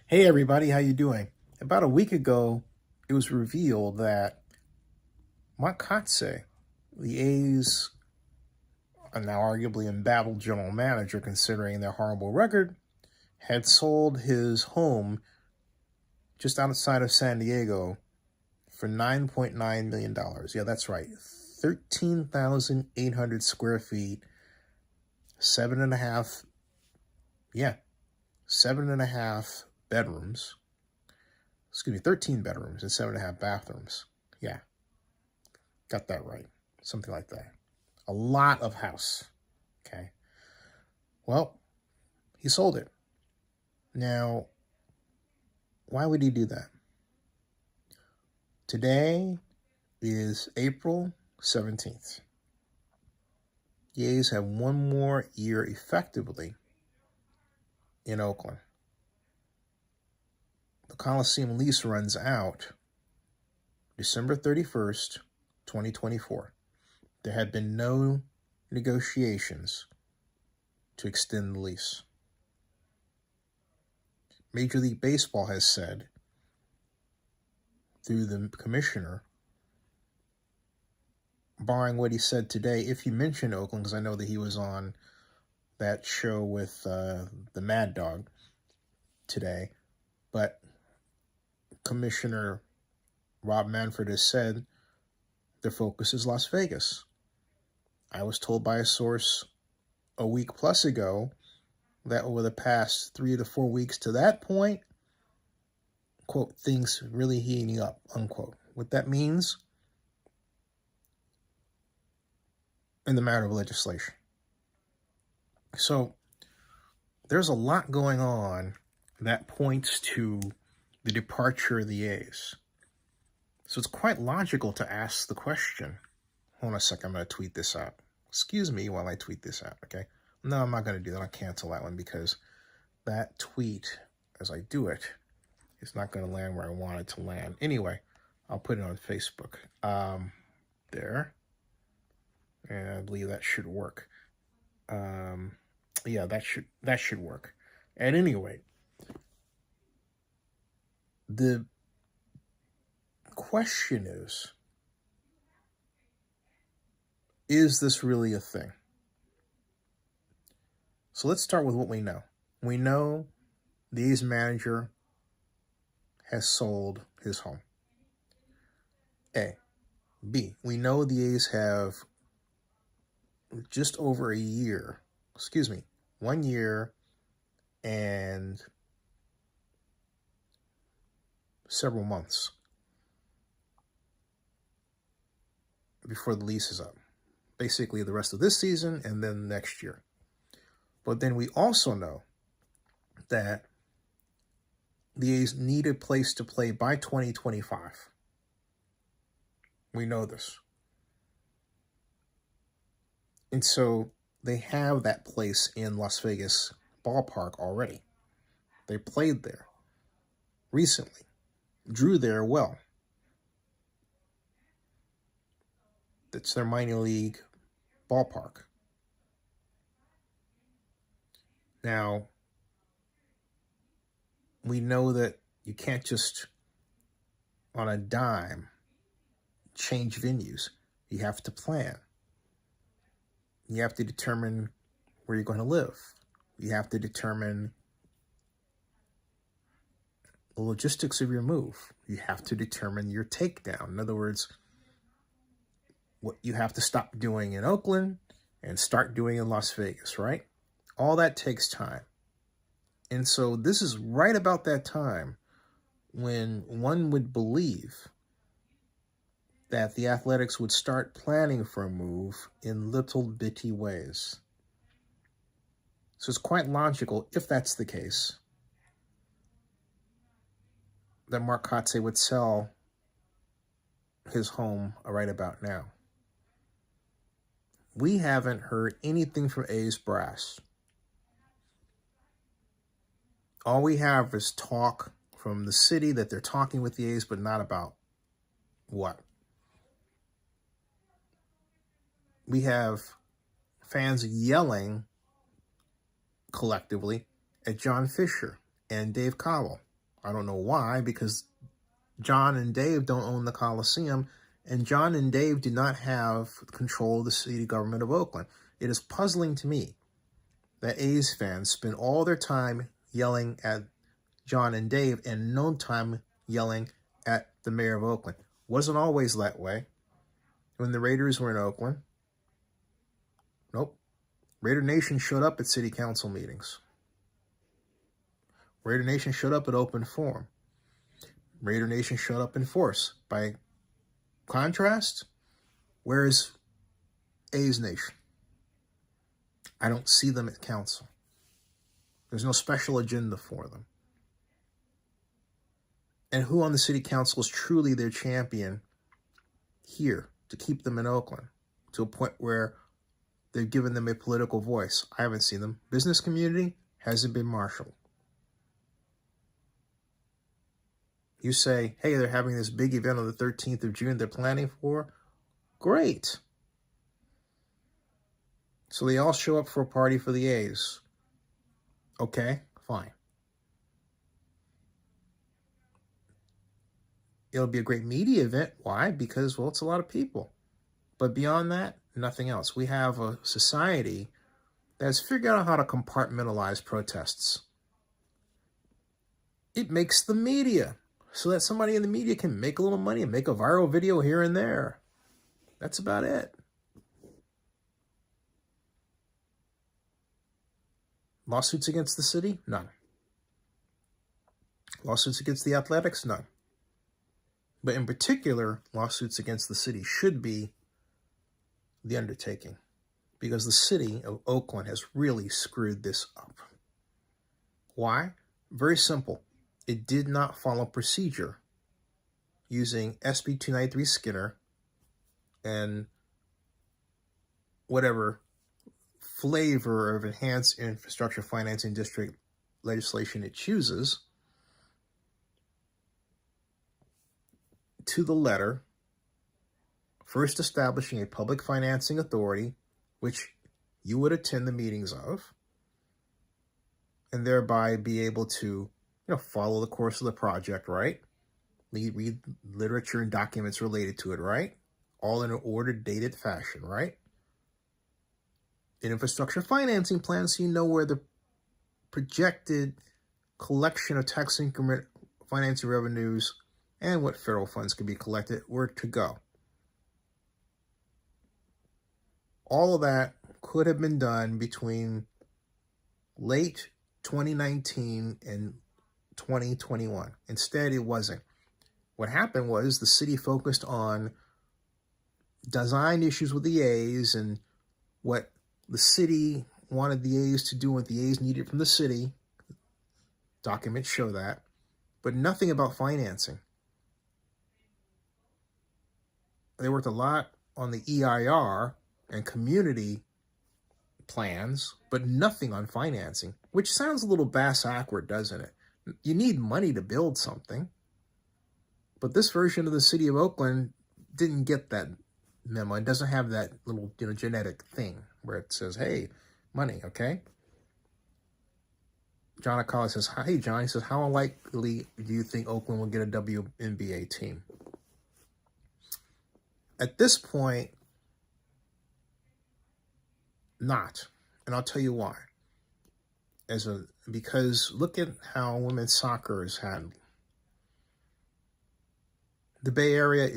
Hey everybody, how you doing? About a week ago, it was revealed that Kotsay, the A's are now arguably embattled general manager considering their horrible record, had sold his home just outside of San Diego for $9.9 million. Yeah, that's right. 13,800 square feet, seven and a half, yeah, 7.5 bedrooms. 13 bedrooms and 7.5 bathrooms. Yeah, got that right. Something like that. A lot of house. Okay. Well, he sold it. Now, why would he do that? Today is April 17th. The A's have one more year effectively in Oakland. The Coliseum lease runs out December 31st, 2024. There had been no negotiations to extend the lease. Major League Baseball has said, through the commissioner, barring what he said today, if you mention Oakland, because I know that he was on that show with the Mad Dog today, but Commissioner Rob Manfred has said their focus is Las Vegas. I was told by a source a week plus ago that over the past 3 to 4 weeks to that point, quote, things really heating up, unquote. What that means in the matter of legislation. So there's a lot going on that points to the departure of the A's. So it's quite logical to ask the question. Hold on a second, I'm going to tweet this out. Excuse me while I tweet this out, okay? No, I'm not going to do that. I'll cancel that one because that tweet, as I do it, is not going to land where I want it to land. Anyway, I'll put it on Facebook. There. And I believe that should work. Yeah, that should work. At any rate, the question is this really a thing? So let's start with what we know. We know the A's manager has sold his home. A. B. We know the A's have just over a year, 1 year and several months before the lease is up. Basically the rest of this season and then next year. But then we also know that the A's need a place to play by 2025. We know this. And so they have that place in Las Vegas ballpark already. They played there recently, drew there well. That's their minor league ballpark. Now, we know that you can't just on a dime change venues. You have to plan. You have to determine where you're going to live. You have to determine the logistics of your move. You have to determine your takedown. In other words, what you have to stop doing in Oakland and start doing in Las Vegas, right? All that takes time. And so this is right about that time when one would believe that the Athletics would start planning for a move in little bitty ways. So it's quite logical, if that's the case, that Mark Kotsay would sell his home right about now. We haven't heard anything from A's brass. All we have is talk from the city that they're talking with the A's, but not about what. We have fans yelling collectively at John Fisher and Dave Cowell. I don't know why, because John and Dave don't own the Coliseum, and John and Dave do not have control of the city government of Oakland. It is puzzling to me that A's fans spend all their time yelling at John and Dave and no time yelling at the mayor of Oakland. Wasn't always that way when the Raiders were in Oakland. Nope. Raider Nation showed up at city council meetings. Raider Nation showed up at open forum. Raider Nation showed up in force. By contrast, where is A's Nation? I don't see them at council. There's no special agenda for them. And who on the city council is truly their champion here to keep them in Oakland to a point where they've given them a political voice? I haven't seen them. Business community hasn't been marshaled. You say, hey, they're having this big event on the 13th of June they're planning for. Great. So they all show up for a party for the A's. Okay, fine. It'll be a great media event. Why? Because, well, it's a lot of people. But beyond that, nothing else. We have a society that's figured out how to compartmentalize protests. It makes the media so that somebody in the media can make a little money and make a viral video here and there. That's about it. Lawsuits against the city? None. Lawsuits against the Athletics? None. But in particular, lawsuits against the city should be the undertaking, because the city of Oakland has really screwed this up. Why? Very simple. It did not follow procedure using SB 293 Skinner and whatever flavor of enhanced infrastructure financing district legislation it chooses to the letter, first establishing a public financing authority, which you would attend the meetings of, and thereby be able to, follow the course of the project, right? Read literature and documents related to it, right? All in an ordered, dated fashion, right? An infrastructure financing plan, so you know where the projected collection of tax increment financing revenues and what federal funds can be collected were to go. All of that could have been done between late 2019 and 2021. Instead, it wasn't. What happened was the city focused on design issues with the A's and what the city wanted the A's to do, what the A's needed from the city. Documents show that, but nothing about financing. They worked a lot on the EIR and community plans, but nothing on financing, which sounds a little bass-backward, doesn't it? You need money to build something. But this version of the city of Oakland didn't get that memo. It doesn't have that little genetic thing where it says, hey, money, okay? John Akala says, hey, John, he says, how unlikely do you think Oakland will get a WNBA team? At this point, not. And I'll tell you why. Because look at how women's soccer is handled. The Bay Area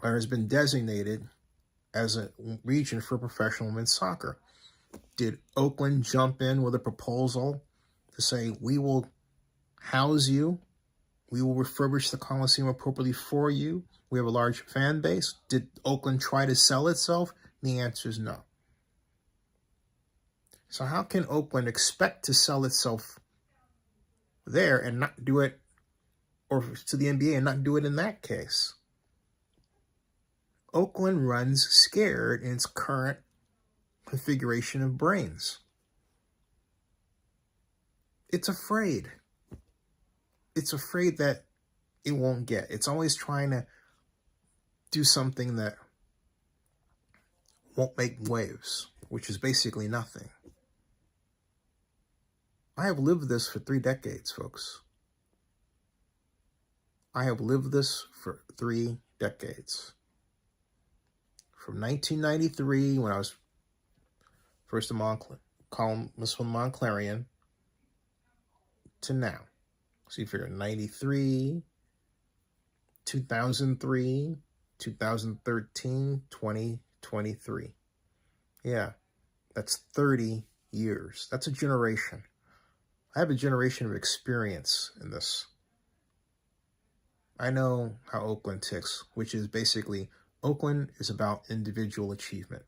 has been designated as a region for professional women's soccer. Did Oakland jump in with a proposal to say, we will house you, we will refurbish the Coliseum appropriately for you, we have a large fan base? Did Oakland try to sell itself? The answer is no. So how can Oakland expect to sell itself there and not do it, or to the NBA and not do it in that case? Oakland runs scared in its current configuration of brains. It's afraid. It's afraid that it won't get. It's always trying to do something that won't make waves, which is basically nothing. I have lived this for 3 decades, folks. I have lived this for 3 decades. From 1993, when I was first a columnist with Montclarian, to now. So you figure 93, 2003, 2013, 2023. Yeah, that's 30 years. That's a generation. I have a generation of experience in this. I know how Oakland ticks, which is basically Oakland is about individual achievement,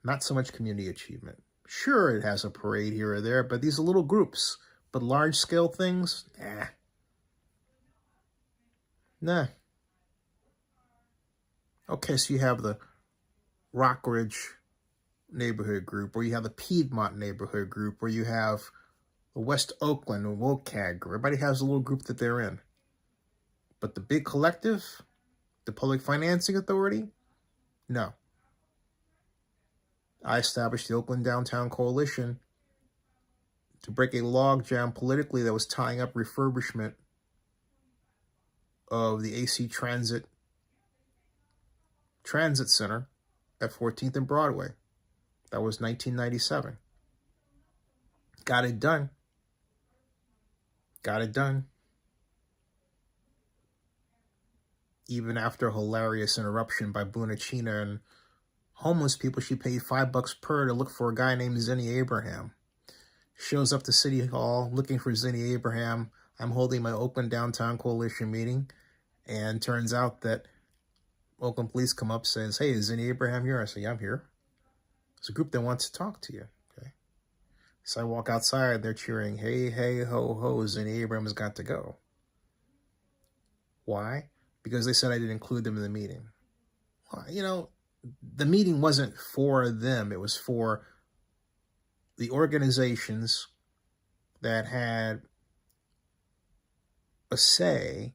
not so much community achievement. Sure, it has a parade here or there, but these are little groups. But large-scale things, nah. Okay, so you have the Rockridge neighborhood group, or you have the Piedmont neighborhood group, or you have the West Oakland or WCAG group. Everybody has a little group that they're in. But the big collective, the Public Financing Authority, no. I established the Oakland Downtown Coalition to break a logjam politically that was tying up refurbishment of the AC Transit Center at 14th and Broadway. That was 1997. Got it done. Got it done. Even after a hilarious interruption by Bonacina and homeless people, she paid $5 per to look for a guy named Zinni Abraham. Shows up to City Hall looking for Zinni Abraham. I'm holding my Oakland Downtown Coalition meeting, and turns out that Oakland police come up, says, "Hey, is Zinni Abraham here?" I say, "Yeah, I'm here." It's a group that wants to talk to you. Okay. So I walk outside, they're cheering, "Hey, hey, ho, ho, Zinni Abraham has got to go." Why? Because they said I didn't include them in the meeting. Well, you know, the meeting wasn't for them. It was for the organizations that had a say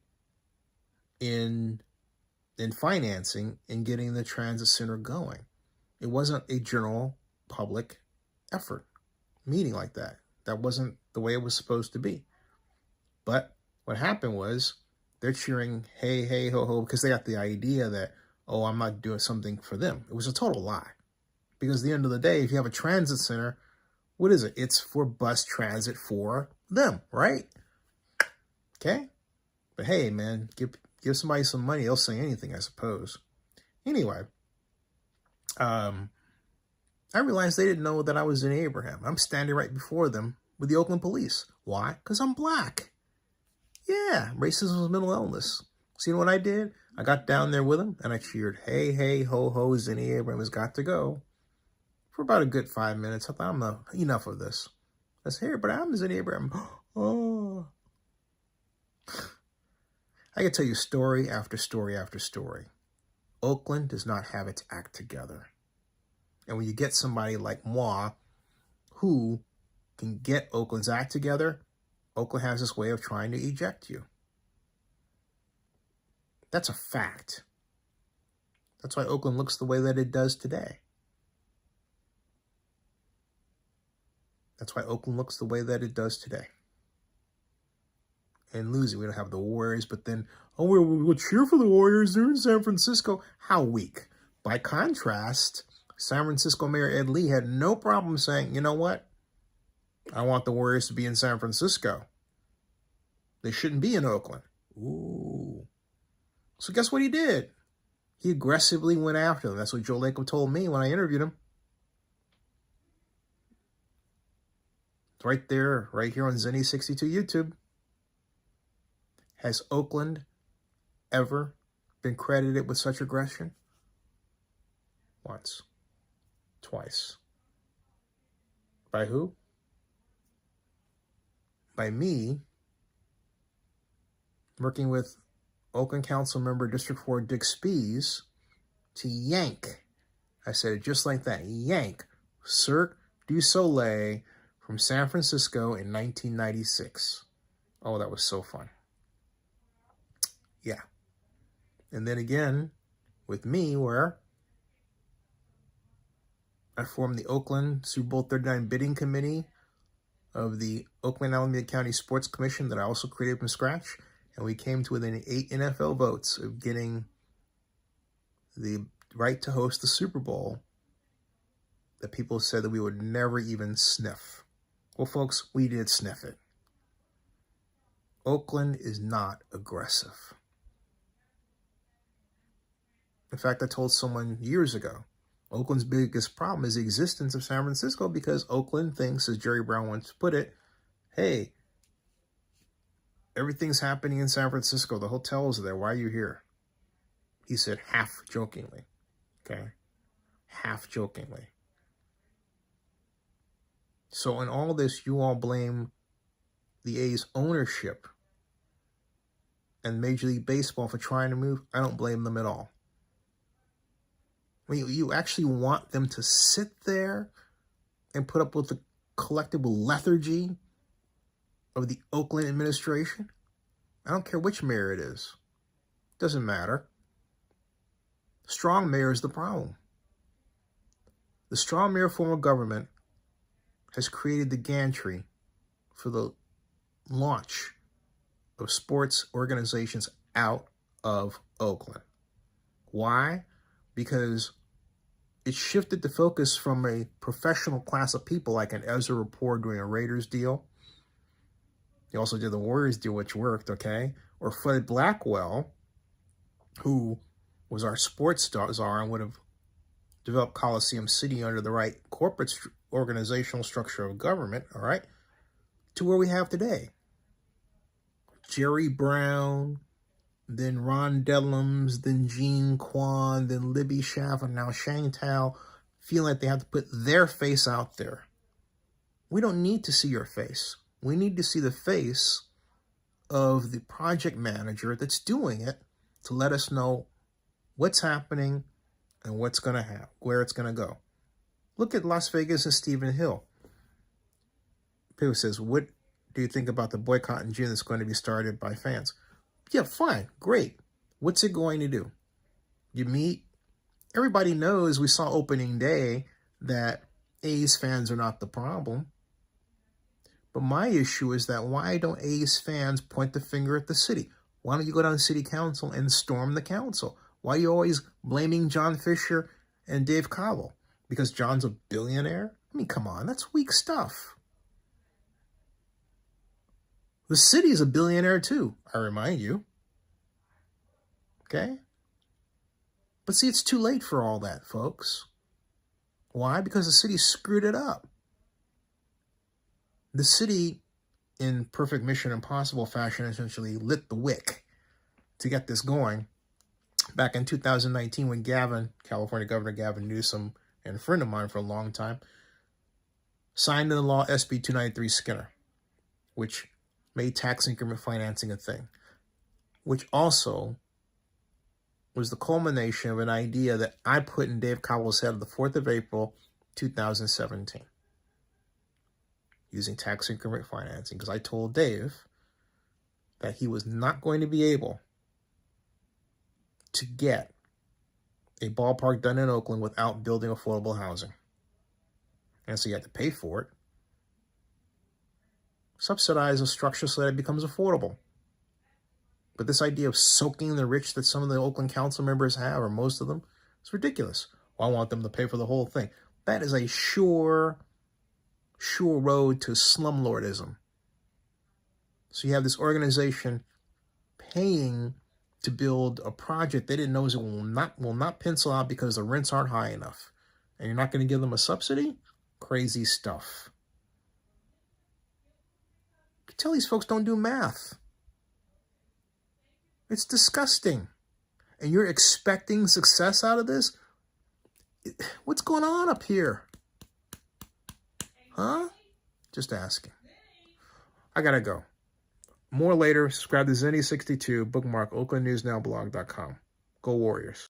in financing and getting the transit center going. It wasn't a general public effort meeting like that. That wasn't the way it was supposed to be. But what happened was they're cheering, "Hey, hey, ho, ho," because they got the idea that, oh, I'm not doing something for them. It was a total lie. Because at the end of the day, if you have a transit center, what is it? It's for bus transit for them, right? Okay? But hey, man, give somebody some money. They'll say anything, I suppose. Anyway, I realized they didn't know that I was in Abraham. I'm standing right before them with the Oakland police. Why? Because I'm black. Yeah, racism is a mental illness. So you know what I did? I got down there with them and I cheered, "Hey, hey, ho, ho, Zinni Abraham has got to go." For about a good 5 minutes. I thought, enough of this. I said, "Hey, but I'm Zinni Abraham." Oh. I can tell you story after story after story. Oakland does not have its act together. And when you get somebody like moi, who can get Oakland's act together, Oakland has this way of trying to eject you. That's a fact. That's why Oakland looks the way that it does today. That's why Oakland looks the way that it does today. And losing, we don't have the Warriors, but then, oh, we'll cheer for the Warriors. They're in San Francisco. How weak. By contrast, San Francisco Mayor Ed Lee had no problem saying, "You know what? I want the Warriors to be in San Francisco. They shouldn't be in Oakland." Ooh. So guess what he did? He aggressively went after them. That's what Joe Lacob told me when I interviewed him. It's right there, right here on Zinni62 YouTube. Has Oakland ever been credited with such aggression? Once. Twice. By who? By me, working with Oakland Council member District 4 Dick Spees to yank, I said it just like that, yank Cirque du Soleil from San Francisco in 1996. Oh, that was so fun. Yeah. And then again, with me, where I formed the Oakland Super Bowl 39 bidding committee of the Oakland Alameda County Sports Commission that I also created from scratch, and we came to within 8 NFL votes of getting the right to host the Super Bowl that people said that we would never even sniff. Well, folks, we did sniff it. Oakland is not aggressive. In fact, I told someone years ago, Oakland's biggest problem is the existence of San Francisco, because Oakland thinks, as Jerry Brown once put it, hey, everything's happening in San Francisco. The hotels are there. Why are you here? He said half jokingly. Okay? Half jokingly. So in all this, you all blame the A's ownership and Major League Baseball for trying to move. I don't blame them at all. I mean, you actually want them to sit there and put up with the collective lethargy of the Oakland administration? I don't care which mayor it is. Doesn't matter. Strong mayor is the problem. The strong mayor form of government has created the gantry for the launch of sports organizations out of Oakland. Why? Because it shifted the focus from a professional class of people like an Ezra Rapport doing a Raiders deal. He also did the Warriors deal, which worked, okay? Or Fred Blackwell, who was our sports czar and would have developed Coliseum City under the right corporate organizational structure of government, all right, to where we have today. Jerry Brown, then Ron Dellums, then Gene Kwan, then Libby Schaff, and now Shang Tao feel like they have to put their face out there. We don't need to see your face. We need to see the face of the project manager that's doing it to let us know what's happening and what's going to happen, where it's going to go. Look at Las Vegas and Stephen Hill. People says, what do you think about the boycott in June that's going to be started by fans? Yeah, fine, great. What's it going to do? You meet, everybody knows, we saw opening day, that A's fans are not the problem. But my issue is that why don't A's fans point the finger at the city? Why don't you go down to city council and storm the council? Why are you always blaming John Fisher and Dave Cobble? Because John's a billionaire? I mean, come on, that's weak stuff. The city's a billionaire too, I remind you. Okay? But see, it's too late for all that, folks. Why? Because the city screwed it up. The city, in perfect Mission Impossible fashion, essentially lit the wick to get this going back in 2019 when California Governor Gavin Newsom, and a friend of mine for a long time, signed into law SB 293 Skinner, which made tax increment financing a thing, which also was the culmination of an idea that I put in Dave Cobble's head on the 4th of April, 2017. Using tax increment financing, because I told Dave that he was not going to be able to get a ballpark done in Oakland without building affordable housing. And so you had to pay for it. Subsidize a structure so that it becomes affordable. But this idea of soaking the rich that some of the Oakland council members have, or most of them, is ridiculous. Well, I want them to pay for the whole thing. That is a sure road to slumlordism. So you have this organization paying to build a project they didn't know will not pencil out because the rents aren't high enough. And you're not going to give them a subsidy? Crazy stuff. You tell these folks don't do math. It's disgusting. And you're expecting success out of this? What's going on up here? Huh? Just asking. I gotta go. More later. Subscribe to Zenny62. Bookmark OaklandNewsNowBlog.com. Go Warriors.